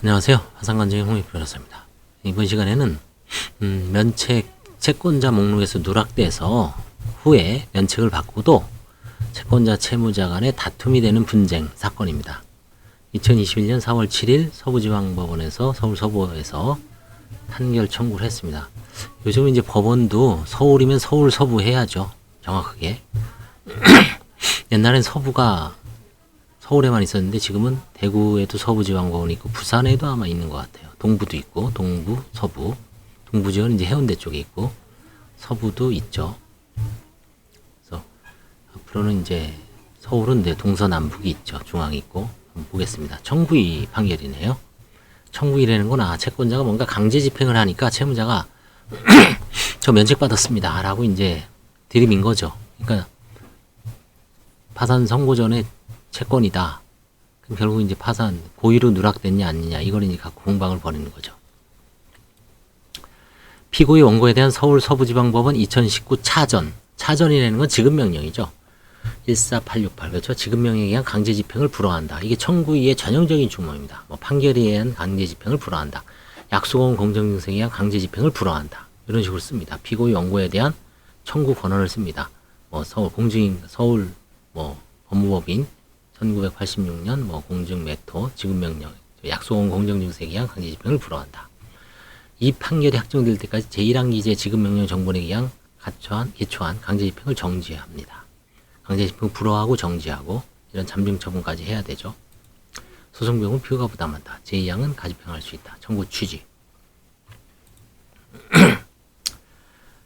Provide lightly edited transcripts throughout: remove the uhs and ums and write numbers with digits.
안녕하세요. 화상관정의 홍익 변호사입니다. 이번 시간에는 채권자 목록에서 누락돼서 후에 면책을 받고도 채권자 채무자 간의 다툼이 되는 분쟁 사건입니다. 2021년 4월 7일 서부지방법원에서 서울 서부에서 판결 청구를 했습니다. 요즘은 이제 법원도 서울이면 서울 서부 해야죠. 정확하게. 옛날엔 서부가 서울에만 있었는데 지금은 대구에도 서부지방법원이 있고 부산에도 아마 있는 것 같아요. 동부도 있고 동부, 서부. 동부 지역은 이제 해운대 쪽에 있고 서부도 있죠. 그래서 앞으로는 이제 서울은 이제 동서남북이 있죠. 중앙이 있고. 한번 보겠습니다. 청구이 판결이네요. 청구이라는 건 채권자가 뭔가 강제 집행을 하니까 채무자가 저 면책받았습니다. 라고 이제 들이민 거죠. 그러니까 파산 선고 전에 채권이다. 그럼 결국 이제 파산, 고의로 누락됐냐, 아니냐, 이걸 이제 갖고 공방을 벌이는 거죠. 피고의 원고에 대한 서울 서부지방법원 2019 차전. 차전이라는 건 지급명령이죠. 14868. 그렇죠. 지급명령에 의한 강제집행을 불허한다. 이게 청구이의 전형적인 주모입니다. 판결에 의한 강제집행을 불허한다. 약속원 공정증색에 의한 강제집행을 불허한다. 이런 식으로 씁니다. 피고의 원고에 대한 청구 권한을 씁니다. 서울 법무법인 1986년 공증 매토 지급명령 약속원 공정증색에 의한 강제집행을 불허한다. 이 판결이 확정될 때까지 제1항기제 지급명령 정본에 의한 기초한 강제집행을 정지해야 합니다. 강제집행을 불허하고 정지하고 이런 잠정 처분까지 해야 되죠. 소송비용은 피고가 부담한다. 제2항은 가집행할 수 있다. 청구 취지.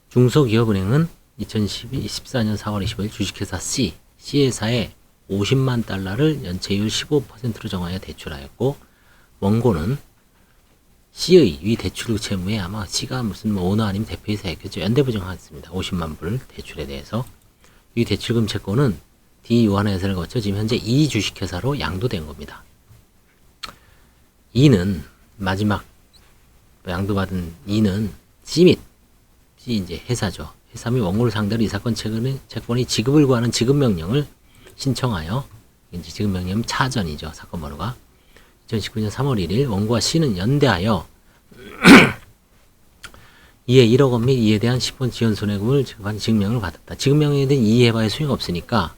중소기업은행은 2014년 4월 25일 주식회사 C회사에 50만 달러를 연체율 15%로 정하여 대출하였고, 원고는 C의 위 대출 채무에 아마 C가 무슨 오너 아니면 대표이사였겠죠. 연대부정하였습니다. 50만 불 대출에 대해서. 이 대출금 채권은 D 요한회사를 거쳐 지금 현재 E 주식회사로 양도된 겁니다. E는 마지막 양도받은 E는 C 이제 회사죠. 회사 및 원고를 상대로 이 사건 채권이 지급을 구하는 지급명령을 신청하여 이제 지급명령 차전이죠. 사건 번호가 2019년 3월 1일 원고와 C는 연대하여 이에 1억 원 및 이에 대한 10원 지원 손해금을 지급한 지급명령을 받았다. 지급명령에 대한 이해해봐야 소용없으니까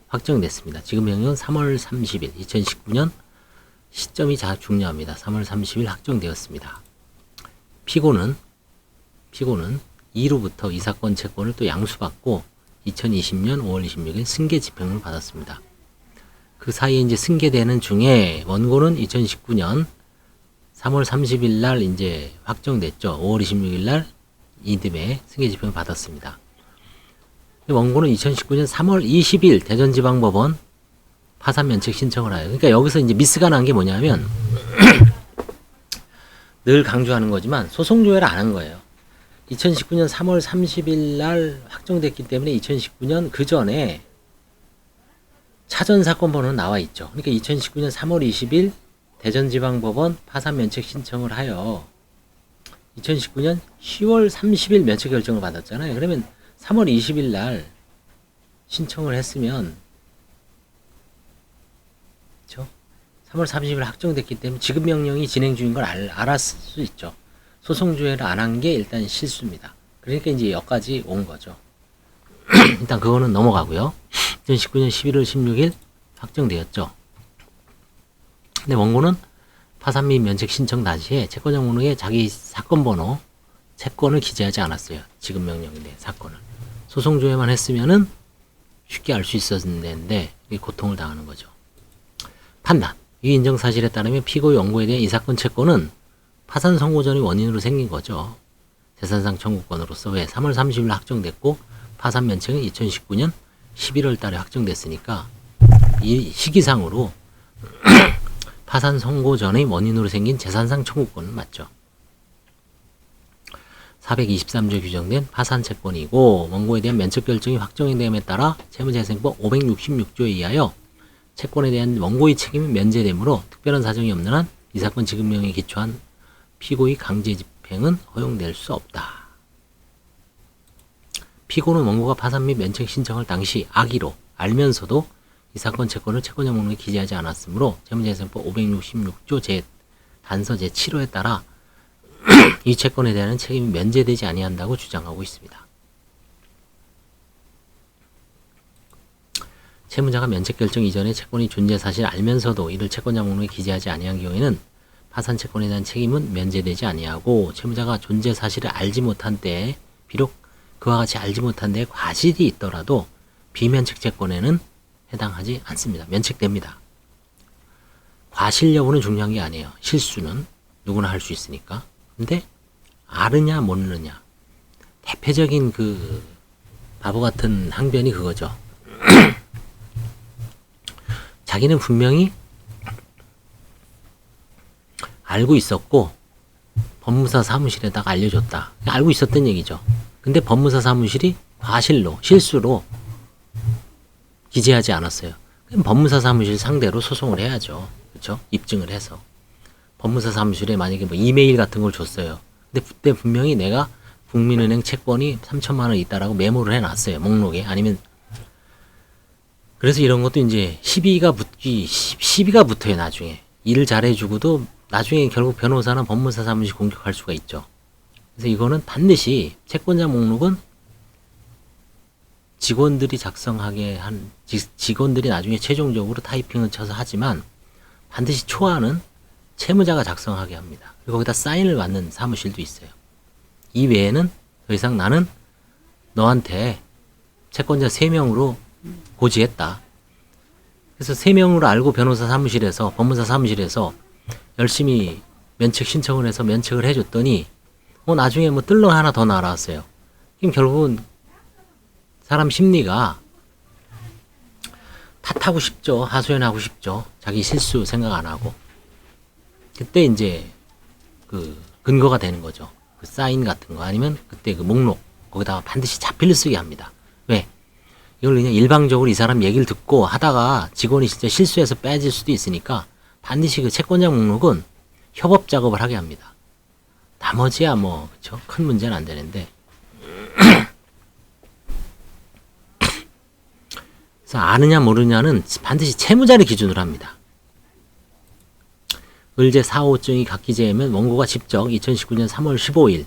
확정됐습니다. 지급명령은 3월 30일 2019년 시점이 중요합니다. 3월 30일 확정되었습니다. 피고는 2로부터 이 사건 채권을 또 양수받고 2020년 5월 26일 승계 집행을 받았습니다. 그 사이에 이제 승계되는 중에 원고는 2019년 3월 30일 날 이제 확정됐죠. 5월 26일 날 이듬해 승계 집행을 받았습니다. 원고는 2019년 3월 20일 대전지방법원 파산 면책 신청을 하여. 그러니까 여기서 이제 미스가 난 게 뭐냐면 늘 강조하는 거지만 소송 조회를 안 한 거예요. 2019년 3월 30일 날 확정됐기 때문에 2019년 그 전에 차전 사건 번호는 나와 있죠. 그러니까 2019년 3월 20일 대전지방법원 파산 면책 신청을 하여 2019년 10월 30일 면책 결정을 받았잖아요. 그러면 3월 20일 날 신청을 했으면 그렇죠? 3월 30일 확정됐기 때문에 지급명령이 진행 중인 걸 알았을 수 있죠. 소송조회를 안 한 게 일단 실수입니다. 그러니까 이제 여기까지 온 거죠. 일단 그거는 넘어가고요. 2019년 11월 16일 확정되었죠. 근데 원고는 파산 및 면책 신청 당시에 채권자 목록에 자기 사건 번호, 채권을 기재하지 않았어요. 지급명령인데 사건을. 소송조회만 했으면은 쉽게 알 수 있었는데 고통을 당하는 거죠. 판단. 이 인정사실에 따르면 피고의 원고에 대한 이 사건 채권은 파산 선고 전이 원인으로 생긴 거죠. 재산상 청구권으로서 왜 3월 30일 확정됐고 파산 면책은 2019년 11월 달에 확정됐으니까 이 시기상으로 파산 선고 전의 원인으로 생긴 재산상 청구권은 맞죠. 423조에 규정된 파산 채권이고 원고에 대한 면책 결정이 확정됨에 따라 채무재생법 566조에 의하여 채권에 대한 원고의 책임이 면제되므로 특별한 사정이 없는 한 이 사건 지급명령에 기초한 피고의 강제 집행은 허용될 수 없다. 피고는 원고가 파산 및 면책 신청할 당시 악의로 알면서도 이 사건 채권을 채권자 목록에 기재하지 않았으므로 채무재생법 566조 제 단서 제7호에 따라 이 채권에 대한 책임이 면제되지 아니한다고 주장하고 있습니다. 채무자가 면책 결정 이전에 채권이 존재 사실을 알면서도 이를 채권자 목록에 기재하지 아니한 경우에는 파산 채권에 대한 책임은 면제되지 아니하고, 채무자가 존재 사실을 알지 못한 때에, 비록 그와 같이 알지 못한 데에 과실이 있더라도 비면책 채권에는 해당하지 않습니다. 면책됩니다. 과실 여부는 중요한 게 아니에요. 실수는 누구나 할 수 있으니까. 근데 아느냐 모르느냐, 대표적인 그 바보 같은 항변이 그거죠. 자기는 분명히 알고 있었고 법무사 사무실에다가 알려줬다. 알고 있었던 얘기죠. 근데 법무사 사무실이 과실로, 실수로 기재하지 않았어요. 그럼 법무사 사무실 상대로 소송을 해야죠. 그렇죠? 입증을 해서. 법무사 사무실에 만약에 뭐 이메일 같은 걸 줬어요. 근데 그때 분명히 내가 국민은행 채권이 3천만 원 있다라고 메모를 해놨어요. 목록에. 아니면 그래서 이런 것도 이제 시비가 붙어요. 나중에 일을 잘해주고도 나중에 결국 변호사나 법무사 사무실 공격할 수가 있죠. 그래서 이거는 반드시 채권자 목록은 직원들이 작성하게 한, 직원들이 나중에 최종적으로 타이핑을 쳐서 하지만 반드시 초안은 채무자가 작성하게 합니다. 그리고 거기다 사인을 받는 사무실도 있어요. 이 외에는 더 이상 나는 너한테 채권자 3명으로 고지했다. 그래서 3명으로 알고 변호사 사무실에서, 법무사 사무실에서 열심히 면책 신청을 해서 면책을 해줬더니 나중에 뭐 뜰렁 하나 더 날아왔어요. 그럼 결국은 사람 심리가 탓하고 싶죠. 하소연하고 싶죠. 자기 실수 생각 안 하고. 그때 이제 그 근거가 되는 거죠. 그 사인 같은 거, 아니면 그때 그 목록 거기다가 반드시 자필을 쓰게 합니다. 왜? 이걸 그냥 일방적으로 이 사람 얘기를 듣고 하다가 직원이 진짜 실수해서 빼질 수도 있으니까 반드시 그 채권자 목록은 협업 작업을 하게 합니다. 나머지야 뭐 그쵸? 큰 문제는 안 되는데. 그래서 아느냐 모르냐는 반드시 채무자를 기준으로 합니다. 을제 4호증이 각기재하면 원고가 직접 2019년 3월 15일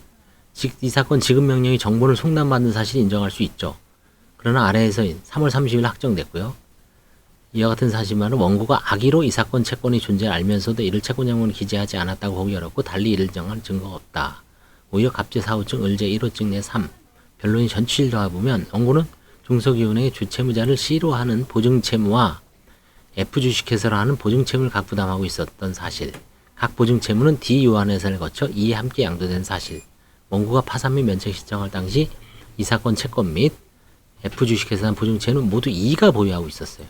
이 사건 지급명령이 정보를 송담받는 사실을 인정할 수 있죠. 그러나 아래에서 3월 30일 확정됐고요. 이와 같은 사실만은 원고가 악의로 이 사건 채권의 존재를 알면서도 이를 채권자목록에 기재하지 않았다고 보기 어렵고 달리 이를 정할 증거가 없다. 오히려 갑제 4호증, 을제 1호증 내 3. 변론이 전치를 더해보면 원고는 중소기업은행의 주채무자를 C로 하는 보증채무와 F주식회사로 하는 보증채무를 각 부담하고 있었던 사실, 각 보증채무는 D 요한회사를 거쳐 E에 함께 양도된 사실, 원고가 파산 및 면책 신청할 당시 이 사건 채권 및 F주식회사 보증채무는 모두 E가 보유하고 있었어요.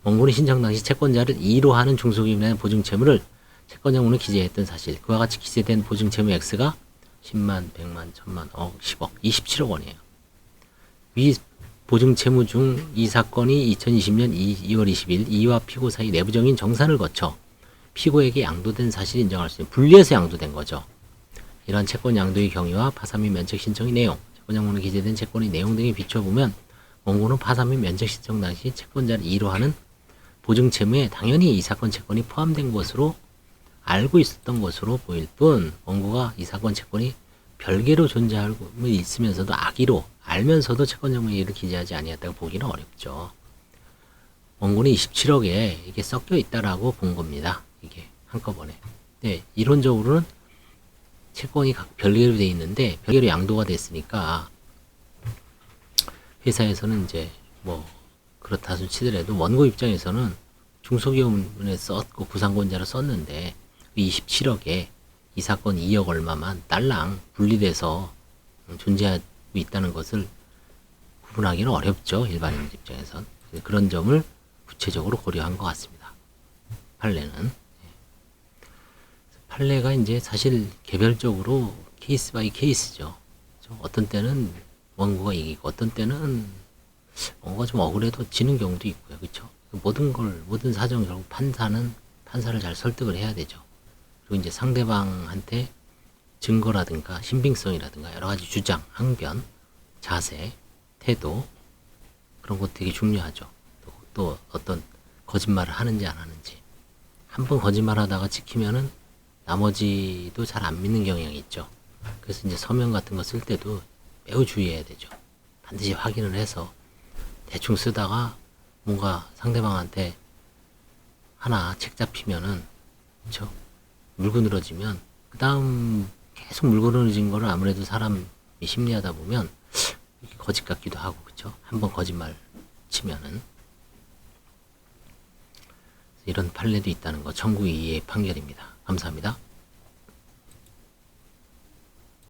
원고는 신청 당시 채권자를 E로 하는 중소기업은행의 보증채무를 채권자 목록에 기재했던 사실, 그와 같이 기재된 보증채무 X가 10만, 100만, 1000만, 억, 10억, 27억 원이에요. 위 보증채무 중 이 사건이 2020년 2월 20일 이와 피고 사이 내부적인 정산을 거쳐 피고에게 양도된 사실을 인정할 수 있는, 분리해서 양도된 거죠. 이러한 채권 양도의 경위와 파산 및 면책 신청의 내용, 채권자 목록에 기재된 채권의 내용 등에 비춰보면 원고는 파산 및 면책 신청 당시 채권자를 E로 하는 보증채무에 당연히 이 사건 채권이 포함된 것으로 알고 있었던 것으로 보일 뿐, 원고가 이 사건 채권이 별개로 존재하고 있으면서도 악의로 알면서도 채권자 목록에 이를 기재하지 아니했다고 보기는 어렵죠. 원고는 27억에 이게 섞여 있다라고 본 겁니다. 이게 한꺼번에. 네, 이론적으로는 채권이 각 별개로 돼 있는데 별개로 양도가 됐으니까 회사에서는 이제 뭐 그렇다고 치더라도 원고 입장에서는 중소기업에 썼고 구상권자로 썼는데 27억에 이 사건 2억 얼마만 딸랑 분리돼서 존재하고 있다는 것을 구분하기는 어렵죠. 일반인 입장에선. 그런 점을 구체적으로 고려한 것 같습니다. 판례는. 판례가 이제 사실 개별적으로 케이스 바이 케이스죠. 어떤 때는 원고가 이기고 어떤 때는 원고가 좀 억울해도 지는 경우도 있고요. 그렇죠? 모든 사정 결국 판사를 잘 설득을 해야 되죠. 그리고 이제 상대방한테 증거라든가 신빙성이라든가 여러 가지 주장, 항변, 자세, 태도 그런 것 되게 중요하죠. 또 어떤 거짓말을 하는지 안 하는지. 한 번 거짓말하다가 찍히면은 나머지도 잘 안 믿는 경향이 있죠. 그래서 이제 서명 같은 거 쓸 때도 매우 주의해야 되죠. 반드시 확인을 해서 대충 쓰다가 뭔가 상대방한테 하나 책 잡히면은, 그쵸? 물고 늘어지면, 그 다음 계속 물고 늘어진 거를 아무래도 사람이 심리하다 보면 거짓 같기도 하고, 그쵸? 한번 거짓말 치면은. 이런 판례도 있다는 거, 청구 이의 판결입니다. 감사합니다.